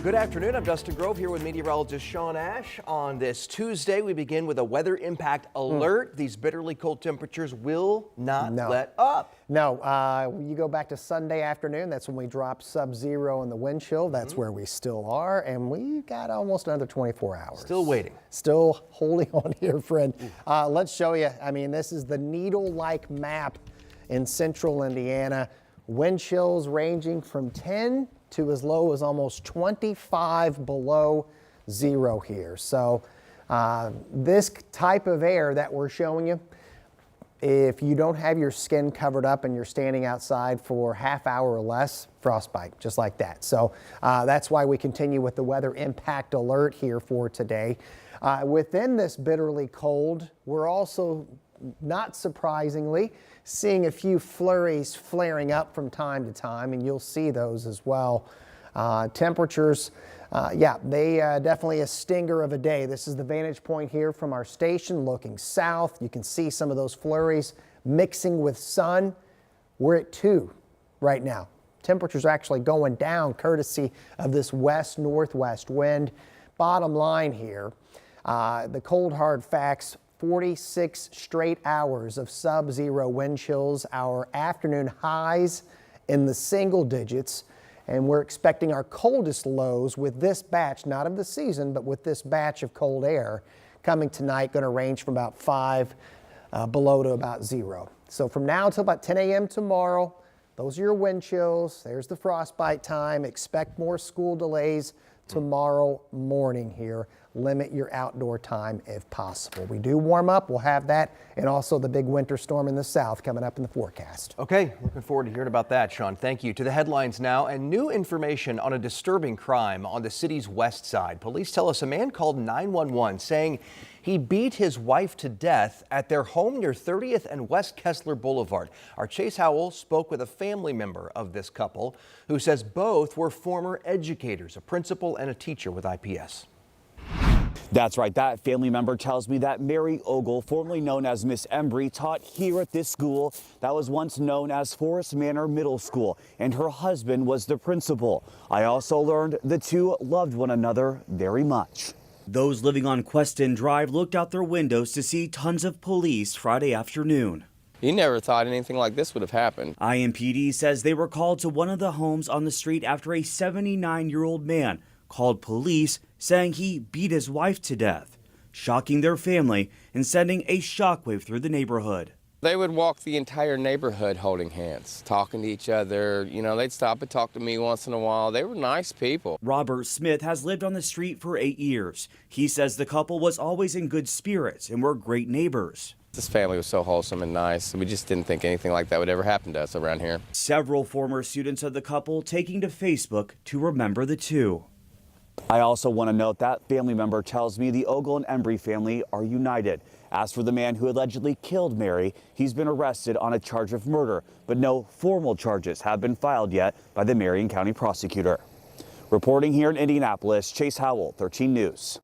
Good afternoon. I'm Dustin Grove here with meteorologist Sean Ash. On this Tuesday, we begin with a weather impact alert. These bitterly cold temperatures will not let up. No, you go back to Sunday afternoon, that's when we dropped sub-zero in the wind chill. That's where we still are, and we got almost another 24 hours. Still waiting. Still holding on here, friend. Let's show you. I mean, this is the needle-like map in central Indiana. Wind chills ranging from 10 to as low as almost 25 below zero here. So this type of air that we're showing you, if you don't have your skin covered up and you're standing outside for half hour or less, frostbite, just like that. So that's why we continue with the weather impact alert here for today. Within this bitterly cold, we're also, not surprisingly, seeing a few flurries flaring up from time to time, and you'll see those as well. Temperatures, they definitely a stinger of a day. This is the vantage point here from our station looking south. You can see some of those flurries mixing with sun. We're at 2 right now. Temperatures are actually going down courtesy of this west-northwest wind. Bottom line here, the cold hard facts: 46 straight hours of sub-zero wind chills, our afternoon highs in the single digits, and we're expecting our coldest lows with this batch, not of the season, but with this batch of cold air coming tonight, going to range from about 5 below to about 0. So from now until about 10 a.m. tomorrow, those are your wind chills. There's the frostbite time. Expect more school delays tomorrow morning here. Limit your outdoor time if possible. We do warm up. We'll have that, and also the big winter storm in the south coming up in the forecast. Okay, looking forward to hearing about that, Sean. Thank you. To the headlines now, and new information on a disturbing crime on the city's west side. Police tell us a man called 911 saying he beat his wife to death at their home near 30th and West Kessler Boulevard. Our Chase Howell spoke with a family member of this couple who says both were former educators, a principal and a teacher with IPS. That's right. That family member tells me that Mary Ogle, formerly known as Miss Embry, taught here at this school that was once known as Forest Manor Middle School, and her husband was the principal. I also learned the two loved one another very much. Those living on Queston Drive looked out their windows to see tons of police Friday afternoon. You never thought anything like this would have happened. IMPD says they were called to one of the homes on the street after a 79-year-old man called police saying he beat his wife to death, shocking their family and sending a shockwave through the neighborhood. They would walk the entire neighborhood holding hands, talking to each other. You know, they'd stop and talk to me once in a while. They were nice people. Robert Smith has lived on the street for 8 years. He says the couple was always in good spirits and were great neighbors. This family was so wholesome and nice. We just didn't think anything like that would ever happen to us around here. Several former students of the couple taking to Facebook to remember the two. I also want to note that family member tells me the Ogle and Embry family are united. As for the man who allegedly killed Mary, he's been arrested on a charge of murder, but no formal charges have been filed yet by the Marion County prosecutor. Reporting here in Indianapolis, Chase Howell, 13 News.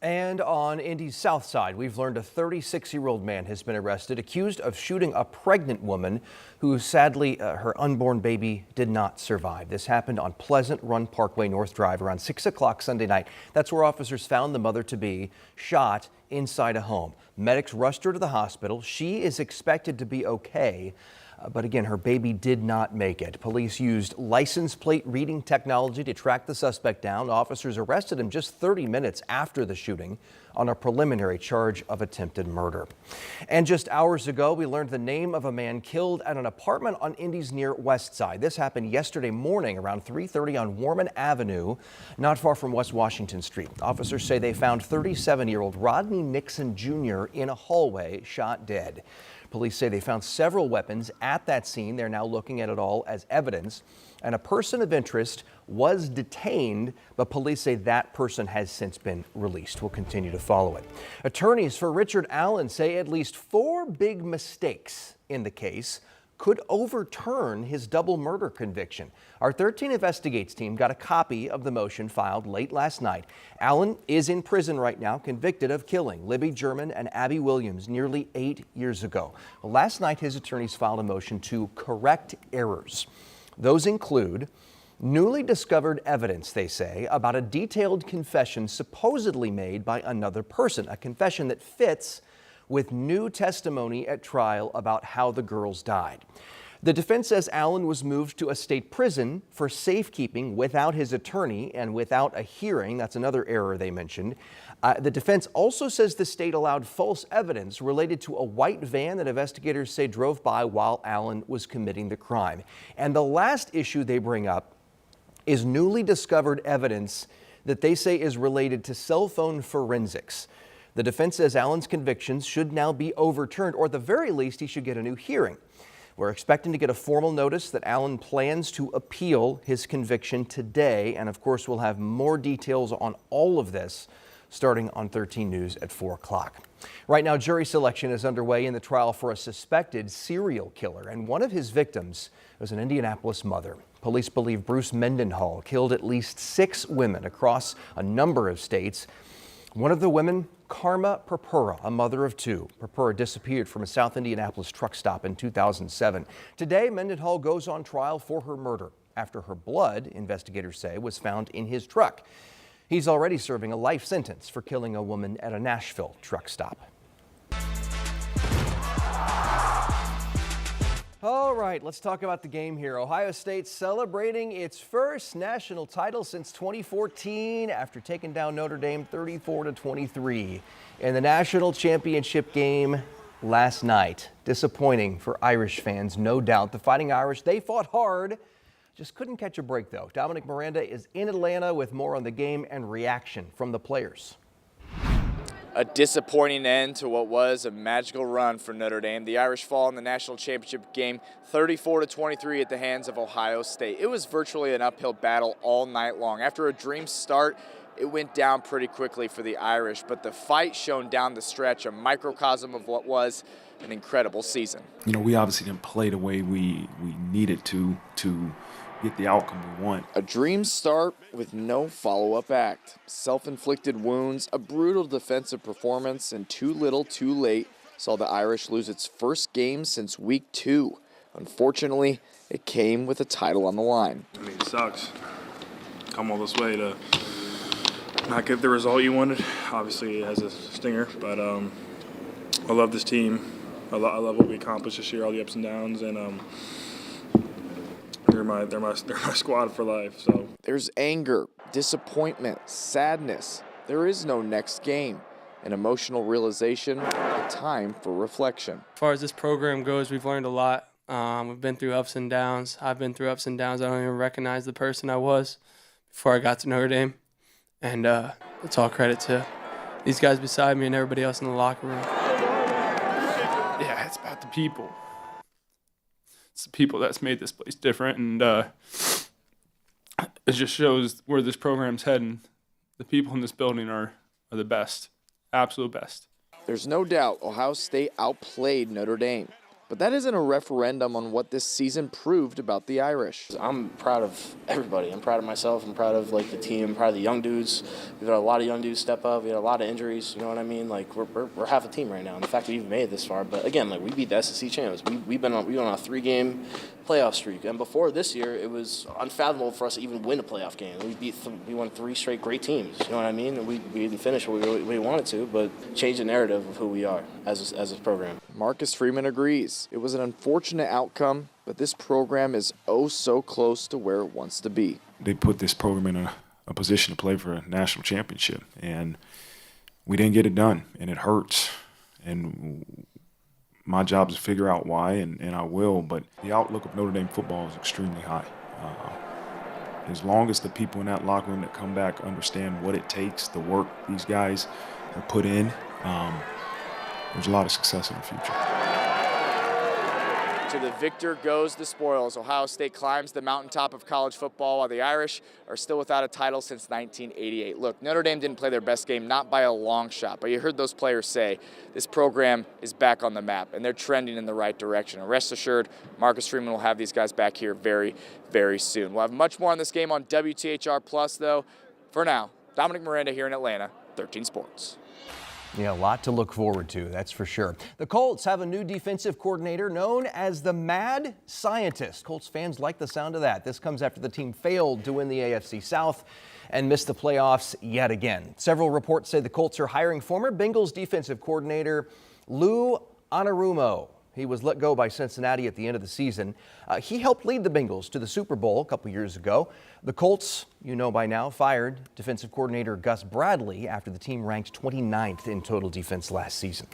And on Indy's south side, we've learned a 36-year-old man has been arrested, accused of shooting a pregnant woman who sadly her unborn baby did not survive. This happened on Pleasant Run Parkway North Drive around 6 o'clock Sunday night. That's where officers found the mother to be shot inside a home. Medics rushed her to the hospital. She is expected to be okay. But again, her baby did not make it. Police used license plate reading technology to track the suspect down. Officers arrested him just 30 minutes after the shooting on a preliminary charge of attempted murder. And just hours ago, we learned the name of a man killed at an apartment on Indy's near West Side. This happened yesterday morning around 3:30 on Warman Avenue, not far from West Washington Street. Officers say they found 37-year-old Rodney Nixon Jr. in a hallway, shot dead. Police say they found several weapons at that scene. They're now looking at it all as evidence. And a person of interest was detained, but police say that person has since been released. We'll continue to follow it. Attorneys for Richard Allen say at least 4 big mistakes in the case could overturn his double murder conviction. Our 13 Investigates team got a copy of the motion filed late last night. Allen is in prison right now, convicted of killing Libby German and Abby Williams nearly 8 years ago. Well, last night, his attorneys filed a motion to correct errors. Those include Newly discovered evidence, they say, about a detailed confession supposedly made by another person, a confession that fits with new testimony at trial about how the girls died. The defense says Allen was moved to a state prison for safekeeping without his attorney and without a hearing. That's another error they mentioned. The defense also says the state allowed false evidence related to a white van that investigators say drove by while Allen was committing the crime. And the last issue they bring up is newly discovered evidence that they say is related to cell phone forensics. The defense says Allen's convictions should now be overturned, or at the very least, he should get a new hearing. We're expecting to get a formal notice that Allen plans to appeal his conviction today. And of course, we'll have more details on all of this starting on 13 News at 4 o'clock. Right now, jury selection is underway in the trial for a suspected serial killer. And one of his victims was an Indianapolis mother. Police believe Bruce Mendenhall killed at least 6 women across a number of states. One of the women, Karma Purpura, a mother of 2. Purpura disappeared from a South Indianapolis truck stop in 2007. Today, Mendenhall goes on trial for her murder after her blood, investigators say, was found in his truck. He's already serving a life sentence for killing a woman at a Nashville truck stop. All right, let's talk about the game here. Ohio State celebrating its first national title since 2014 after taking down Notre Dame 34-23 in the national championship game last night. Disappointing for Irish fans, no doubt. The Fighting Irish, they fought hard, just couldn't catch a break though. Dominic Miranda is in Atlanta with more on the game and reaction from the players. A disappointing end to what was a magical run for Notre Dame. The Irish fall in the national championship game 34-23 at the hands of Ohio State. It was virtually an uphill battle all night long. After a dream start, it went down pretty quickly for the Irish, but the fight shown down the stretch, a microcosm of what was an incredible season. You know, we obviously didn't play the way we needed to get the outcome we want. A dream start with no follow-up act. Self-inflicted wounds, a brutal defensive performance, and too little too late saw the Irish lose its first game since week 2. Unfortunately, it came with a title on the line. I mean, it sucks. Come all this way to not get the result you wanted. Obviously, it has a stinger, but I love this team. I love what we accomplished this year, all the ups and downs, and they're my squad for life. So there's anger, disappointment, sadness. There is no next game. An emotional realization, a time for reflection. As far as this program goes, we've learned a lot. We've been through ups and downs. I've been through ups and downs. I don't even recognize the person I was before I got to Notre Dame. And it's all credit to these guys beside me and everybody else in the locker room. Yeah, it's about the people. It's the people that's made this place different, and it just shows where this program's heading. The people in this building are the best, absolute best. There's no doubt Ohio State outplayed Notre Dame. But that isn't a referendum on what this season proved about the Irish. I'm proud of everybody. I'm proud of myself. I'm proud of the team. I'm proud of the young dudes. We've had a lot of young dudes step up. We had a lot of injuries. You know what I mean? We're half a team right now. And the fact that we've made it this far. But again, we beat the SEC champs. We went on a 3-game playoff streak. And before this year, it was unfathomable for us to even win a playoff game. We won 3 straight great teams. You know what I mean? And we didn't finish what we wanted to, but change the narrative of who we are as a program. Marcus Freeman agrees. It was an unfortunate outcome, but this program is oh so close to where it wants to be. They put this program in a position to play for a national championship, and we didn't get it done, and it hurts. And my job is to figure out why, and I will, but the outlook of Notre Dame football is extremely high. As long as the people in that locker room that come back understand what it takes, the work these guys have put in, there's a lot of success in the future. To the victor goes the spoils. Ohio State climbs the mountaintop of college football while the Irish are still without a title since 1988. Look, Notre Dame didn't play their best game, not by a long shot, but you heard those players say this program is back on the map and they're trending in the right direction. And rest assured, Marcus Freeman will have these guys back here very, very soon. We'll have much more on this game on WTHR Plus, though. For now, Dominic Miranda here in Atlanta, 13 Sports. Yeah, a lot to look forward to, that's for sure. The Colts have a new defensive coordinator known as the Mad Scientist. Colts fans like the sound of that. This comes after the team failed to win the AFC South and missed the playoffs yet again. Several reports say the Colts are hiring former Bengals defensive coordinator Lou Anarumo. He was let go by Cincinnati at the end of the season. He helped lead the Bengals to the Super Bowl a couple years ago. The Colts, you know by now, fired defensive coordinator Gus Bradley after the team ranked 29th in total defense last season.